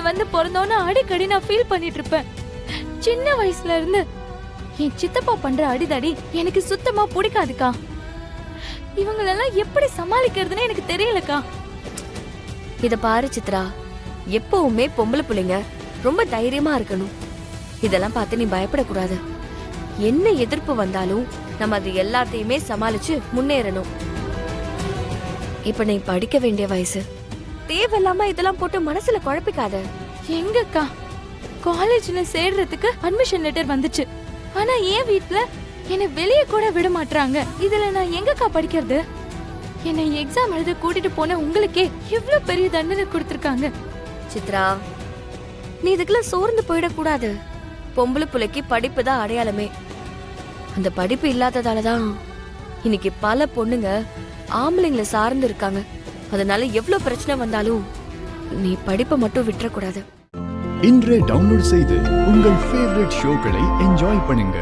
வந்து பிறந்தோன்னு அடிக்கடி நான் ஃபீல் பண்ணிட்டு இருப்பேன். சின்ன வயசுல இருந்து என் சித்தப்பா பண்ற அடிதடி எனக்கு சுத்தமா பிடிக்காதுக்கா. இவங்களெல்லாம் எப்படி சமாளிக்கிறதுன்னு எனக்கு தெரியலக்கா. இத பாரு சித்ரா, எப்பவுமே பொம்பளை பிள்ளைங்க ரொம்ப தைரியமா இருக்கணும். இதெல்லாம் பார்த்து நீ பயப்படக்கூடாது. என்ன எதிர்ப்பு வந்தாலும் நம்ம அது எல்லாத்தையுமே சமாளிச்சு முன்னேறணும். இப்ப நீ படிக்க வேண்டிய வயசு. தேவையில்லாம இதெல்லாம் போட்டு மனசுல குழப்பிக்காத. எங்கக்கா காலேஜ்ல சேர்றதுக்கு அட்மிஷன் லெட்டர் வந்துச்சு. ஆனா என் வீட்ல என்னை வெளியே கூட விட மாட்டாங்க. இதுல நான் எங்கக்கா படிக்கிறது? என்னை எக்ஸாம் எழுத கூட்டிட்டு போன உங்களுக்கே இவ்ளோ பெரிய தண்டனை கொடுத்திருக்காங்க. சித்ரா, நீ இதுக்கெல்லாம் சோர்ந்து போயிடக்கூடாது. பொம்பளை புள்ளைக்கு படிப்பு தான் அடையாளமே. அந்த படிப்பு இல்லாததாலதான் இன்னைக்கு பல பொண்ணுங்க ஆம்பளைங்களை சார்ந்து இருக்காங்க. அதனால எவ்வளவு பிரச்சனை வந்தாலும் நீ படிப்பை மட்டும் விட்டுறக்கூடாது. இன்றே டவுன்லோட் செய்து உங்கள் ஃபேவரட் ஷோக்களை என்ஜாய் பண்ணுங்க.